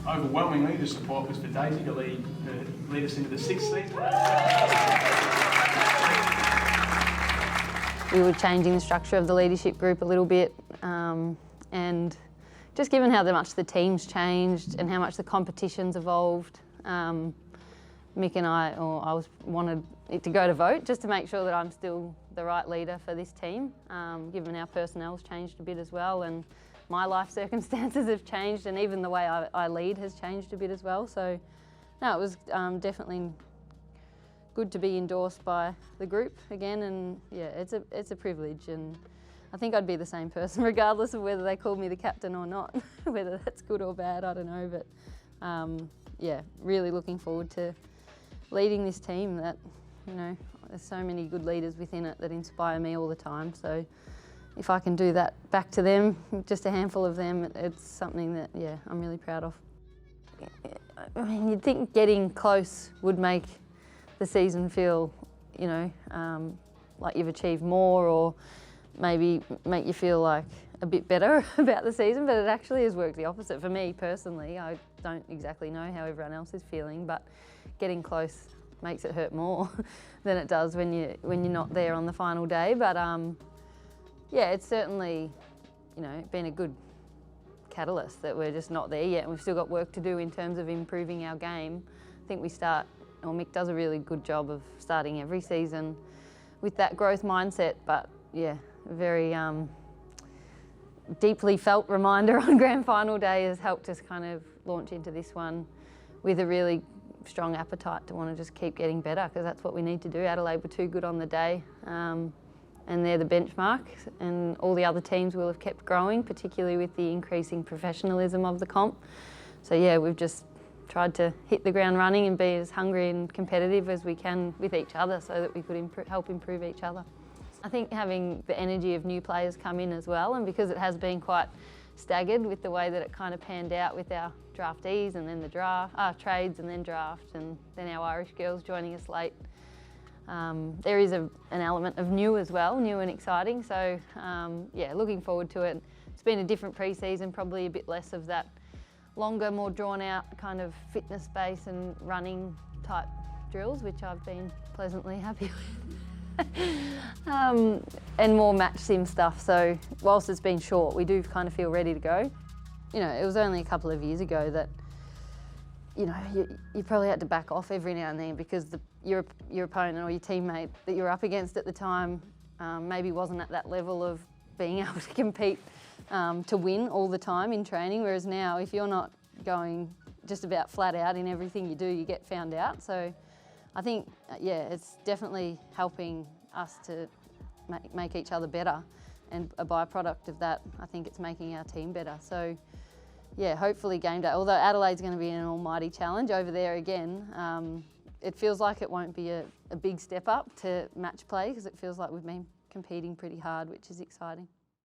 overwhelmingly the support was for Daisy to lead us into the 6th season. We were changing the structure of the leadership group a little bit, and just given how much the team's changed and how much the competition's evolved, Mick and I wanted it to go to vote just to make sure that I'm still the right leader for this team, given our personnel's changed a bit as well, and my life circumstances have changed, and even the way I lead has changed a bit as well. So, no, it was definitely good to be endorsed by the group again, and yeah, it's a privilege, and I think I'd be the same person regardless of whether they called me the captain or not. Whether that's good or bad, I don't know, but yeah, really looking forward to leading this team that, you know, there's so many good leaders within it that inspire me all the time. So if I can do that back to them, just a handful of them, it's something that, yeah, I'm really proud of. I mean, you'd think getting close would make the season feel, you know, like you've achieved more, or maybe make you feel like a bit better about the season, but it actually has worked the opposite. For me personally, I don't exactly know how everyone else is feeling, but getting close makes it hurt more than it does when you're not there on the final day. But yeah, it's certainly, you know, been a good catalyst that we're just not there yet, and we've still got work to do in terms of improving our game. I think Mick does a really good job of starting every season with that growth mindset, but yeah, a very deeply felt reminder on grand final day has helped us kind of launch into this one with a really strong appetite to want to just keep getting better, because that's what we need to do. Adelaide were too good on the day, and they're the benchmark, and all the other teams will have kept growing, particularly with the increasing professionalism of the comp. So yeah, we've just tried to hit the ground running and be as hungry and competitive as we can with each other so that we could help improve each other. I think having the energy of new players come in as well, and because it has been quite staggered with the way that it kind of panned out with our draftees and then the trades and then draft, and then our Irish girls joining us late. There is an element of new as well, new and exciting. So yeah, looking forward to it. It's been a different pre-season, probably a bit less of that longer, more drawn out kind of fitness base and running type drills, which I've been pleasantly happy with. And more match sim stuff. So whilst it's been short, we do kind of feel ready to go. You know, it was only a couple of years ago that, you know, you probably had to back off every now and then because your opponent or your teammate that you're up against at the time maybe wasn't at that level of being able to compete to win all the time in training. Whereas now, if you're not going just about flat out in everything you do, you get found out. So I think, yeah, it's definitely helping us to make each other better, and a byproduct of that, I think it's making our team better. So yeah, hopefully game day, although Adelaide's going to be an almighty challenge over there again, it feels like it won't be a big step up to match play, because it feels like we've been competing pretty hard, which is exciting.